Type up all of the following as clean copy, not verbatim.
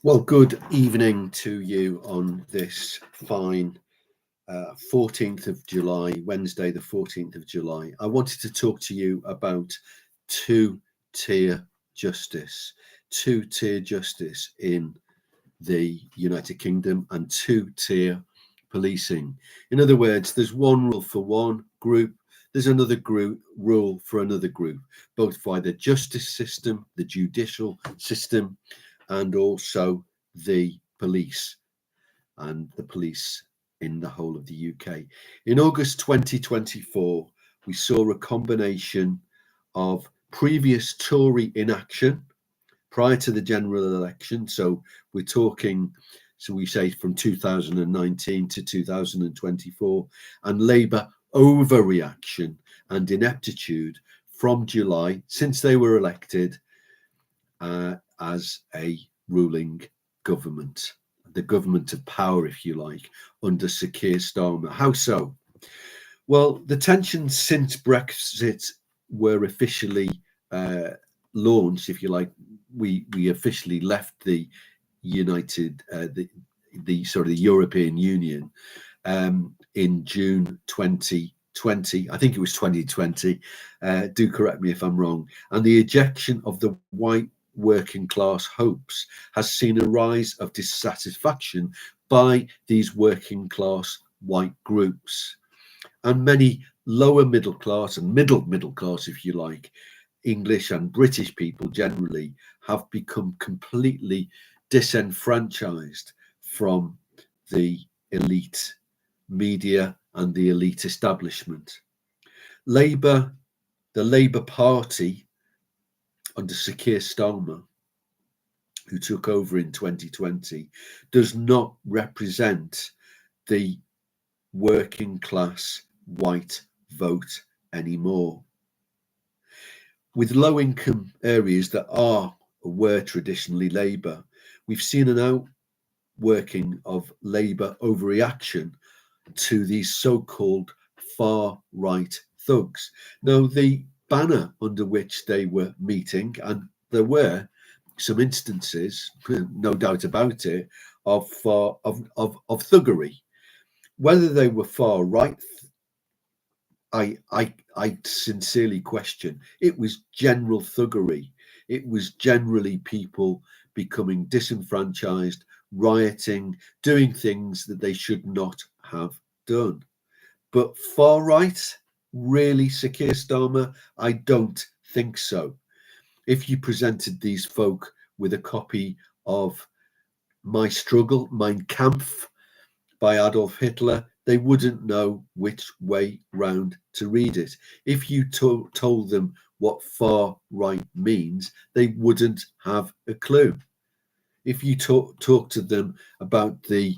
Well, good evening to you on this fine 14th of July, Wednesday, the 14th of July. I wanted to talk to you about two-tier justice, two-tier justice in the United Kingdom and two-tier policing. In other words, there's one rule for one group, there's another group rule for another group, both by the justice system, the judicial system, and also the police and the police in the whole of the UK. In August 2024, we saw a combination of previous Tory inaction prior to the general election. So we're talking, so we say from 2019 to 2024, and Labour overreaction and ineptitude from July, since they were elected as a ruling government, the government of power, if you like, under Sir Keir Starmer. How so? Well, the tensions since Brexit were officially launched, if you like, we officially left the the European Union in June 2020. I think it was 2020. Do correct me if I'm wrong. And the ejection of the white working class hopes has seen a rise of dissatisfaction by these working class white groups, and many lower middle class and middle class, if you like, English and British people generally have become completely disenfranchised from the elite media and the elite establishment. The Labour Party under Sir Keir Starmer, who took over in 2020, does not represent the working class white vote anymore. With low income areas that were traditionally Labour, we've seen an outworking of Labour overreaction to these so-called far right thugs. Now, the banner under which they were meeting, and there were some instances, no doubt about it, of thuggery. Whether they were far right, I sincerely question. It was general thuggery. It was generally people becoming disenfranchised, rioting, doing things that they should not have done. But far right, really, Sir Keir Starmer? I don't think so. If you presented these folk with a copy of My Struggle, Mein Kampf by Adolf Hitler, they wouldn't know which way round to read it. If you told them what far right means, they wouldn't have a clue. If you talk to them about the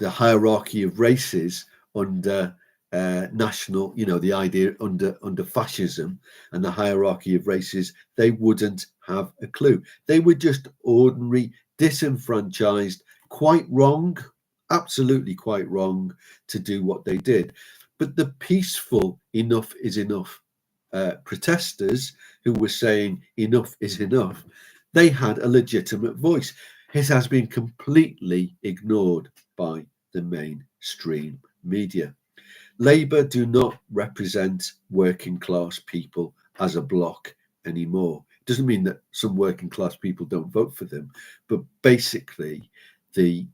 hierarchy of races under national, the idea under fascism and the hierarchy of races, they wouldn't have a clue. They were just ordinary, disenfranchised, quite wrong, absolutely quite wrong to do what they did. But the peaceful enough is enough protesters who were saying enough is enough, they had a legitimate voice. It has been completely ignored by the mainstream media. Labour do not represent working class people as a bloc anymore. It doesn't mean that some working class people don't vote for them, but basically the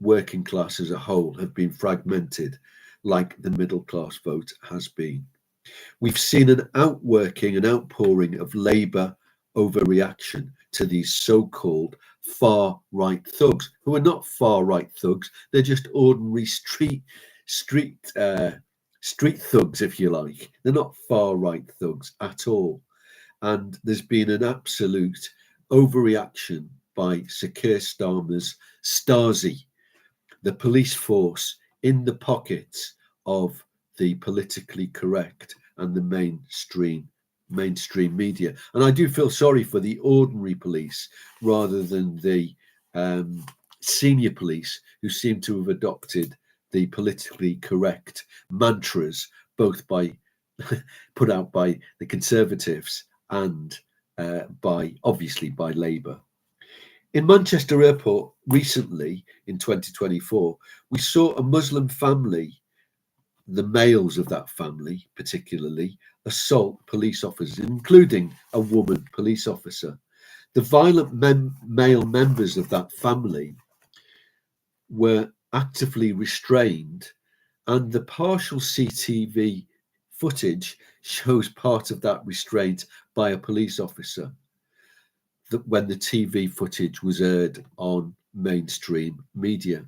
working class as a whole have been fragmented like the middle class vote has been. We've seen an outworking, an outpouring of Labour overreaction to these so-called far-right thugs, who are not far-right thugs. They're just ordinary street thugs, if you like. They're not far-right thugs at all. And there's been an absolute overreaction by Sir Keir Starmer's Stasi, the police force in the pockets of the politically correct and the mainstream media. And I do feel sorry for the ordinary police rather than the senior police, who seem to have adopted the politically correct mantras, both put out by the Conservatives and obviously by Labour. In Manchester Airport recently, in 2024, we saw a Muslim family, the males of that family particularly, assault police officers, including a woman police officer. The violent male members of that family were actively restrained, and the partial CCTV footage shows part of that restraint by a police officer when the TV footage was aired on mainstream media.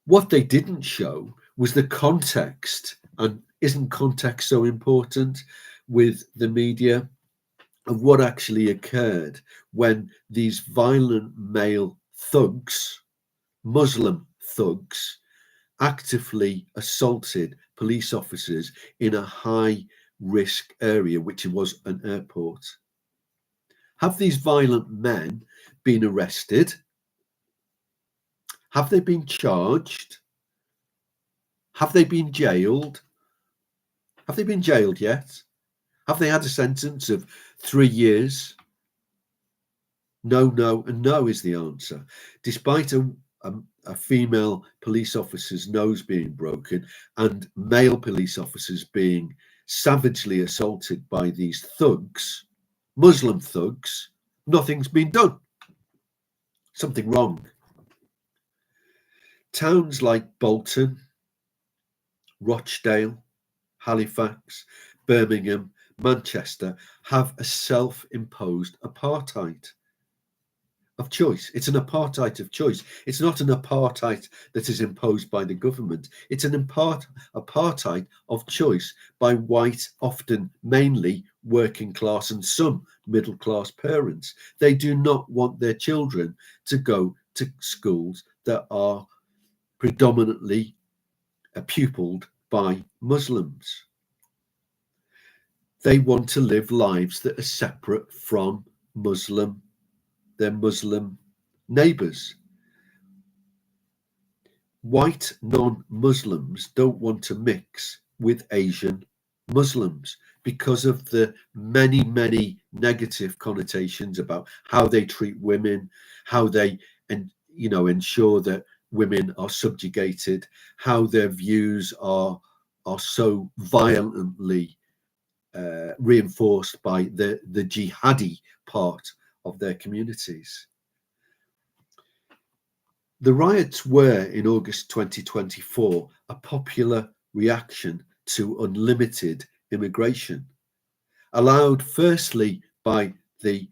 What they didn't show was the context, and isn't context so important with the media, of what actually occurred when these violent male thugs, Muslim thugs, actively assaulted police officers in a high risk area, which was an airport. Have these violent men been arrested? Have they been charged? Have they been jailed? Have they been jailed yet? Have they had a sentence of 3 years? No, no, and no is the answer. Despite a female police officer's nose being broken and male police officers being savagely assaulted by these thugs, Muslim thugs, nothing's been done. Something wrong. Towns like Bolton, Rochdale, Halifax, Birmingham, Manchester have a self-imposed apartheid of choice. It's an apartheid of choice. It's not an apartheid that is imposed by the government. It's an apartheid of choice by white, often mainly working class and some middle class parents. They do not want their children to go to schools that are predominantly pupilled by Muslims. They want to live lives that are separate from their Muslim neighbours. White non-Muslims don't want to mix with Asian Muslims because of the many, many negative connotations about how they treat women, how they ensure that women are subjugated, how their views are so violently reinforced by the jihadi part of their communities. The riots were, in August 2024, a popular reaction to unlimited immigration, allowed firstly by the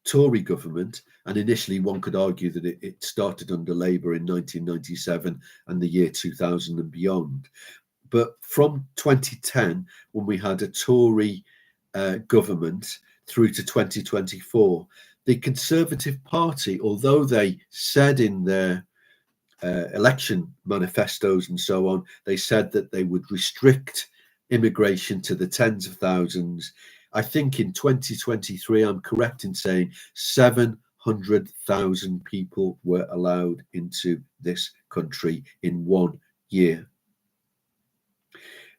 Tory government, and initially one could argue that it started under Labour in 1997 and the year 2000 and beyond. But from 2010, when we had a Tory government, through to 2024, the Conservative Party, although they said in their election manifestos and so on, they said that they would restrict immigration to the tens of thousands. I think in 2023, I'm correct in saying 700,000 people were allowed into this country in 1 year.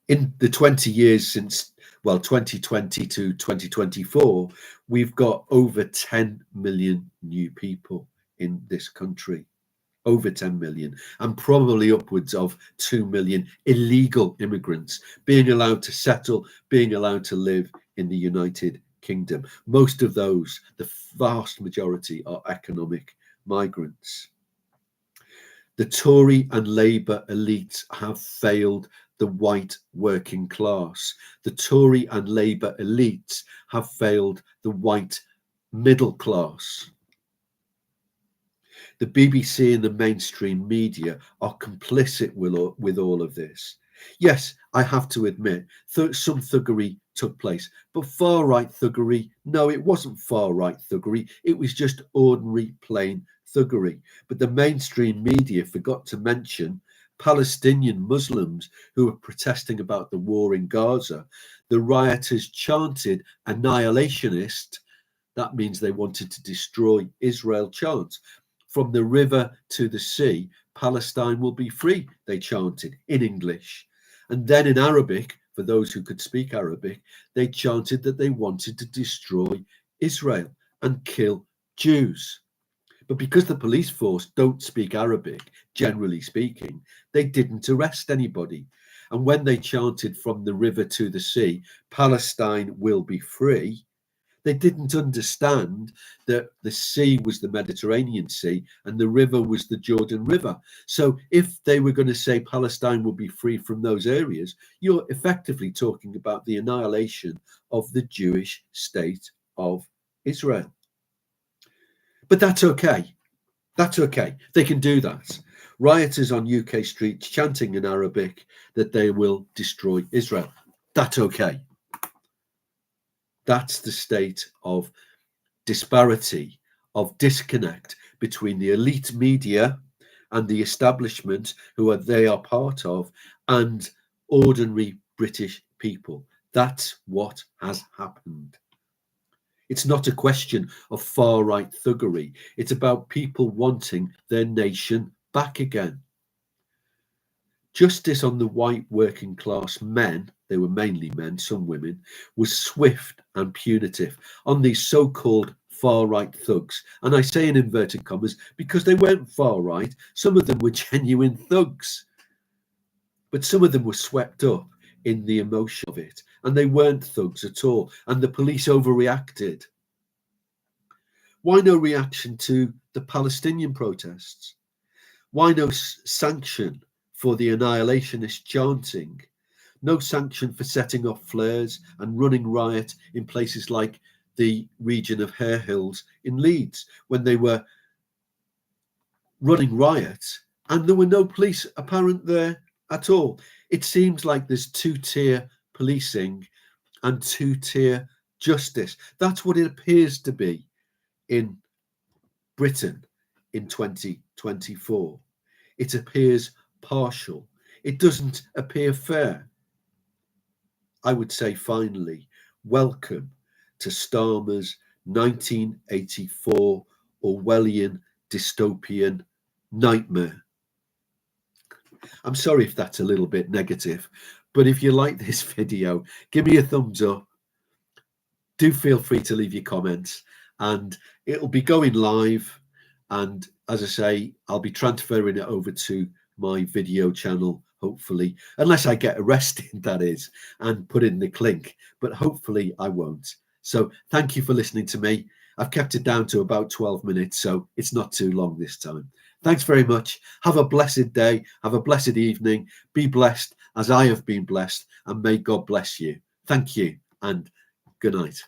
In the 20 years since, 2020 to 2024, we've got over 10 million new people in this country. Over 10 million, and probably upwards of 2 million illegal immigrants being allowed to settle, being allowed to live in the United Kingdom. Most of those, the vast majority, are economic migrants. The Tory and Labour elites have failed the white working class. The Tory and Labour elites have failed the white middle class. The BBC and the mainstream media are complicit with all of this. Yes, I have to admit, some thuggery took place, but far-right thuggery, no, it wasn't far-right thuggery. It was just ordinary, plain thuggery. But the mainstream media forgot to mention Palestinian Muslims who were protesting about the war in Gaza. The rioters chanted annihilationist. That means they wanted to destroy Israel chants. From the river to the sea, Palestine will be free, they chanted in English. And then in Arabic, for those who could speak Arabic, they chanted that they wanted to destroy Israel and kill Jews. But because the police force don't speak Arabic, generally speaking, they didn't arrest anybody. And when they chanted from the river to the sea, Palestine will be free, they didn't understand that the sea was the Mediterranean Sea and the river was the Jordan River. So if they were going to say Palestine will be free from those areas, you're effectively talking about the annihilation of the Jewish state of Israel. But that's okay. That's okay. They can do that. Rioters on UK streets chanting in Arabic that they will destroy Israel. That's okay. That's the state of disparity, of disconnect between the elite media and the establishment who they are part of and ordinary British people. That's what has happened. It's not a question of far-right thuggery. It's about people wanting their nation back again. Justice on the white working class men, they were mainly men, some women, was swift and punitive on these so-called far-right thugs. And I say in inverted commas because they weren't far-right. Some of them were genuine thugs. But some of them were swept up in the emotion of it. And they weren't thugs at all. And the police overreacted. Why no reaction to the Palestinian protests? Why no sanction for the annihilationist chanting? No sanction for setting off flares and running riot in places like the region of Hare Hills in Leeds when they were running riot and there were no police apparent there at all. It seems like there's two-tier policing and two-tier justice. That's what it appears to be in Britain in 2024. It appears partial. It doesn't appear fair. I would say finally, welcome to Starmer's 1984 Orwellian dystopian nightmare. I'm sorry if that's a little bit negative, but if you like this video, give me a thumbs up. Do feel free to leave your comments and it'll be going live. And as I say, I'll be transferring it over to my video channel, hopefully, unless I get arrested, that is, and put in the clink, but hopefully I won't. So thank you for listening to me. I've kept it down to about 12 minutes, so it's not too long this time. Thanks very much. Have a blessed day. Have a blessed evening. Be blessed as I have been blessed, and may God bless you. Thank you and good night.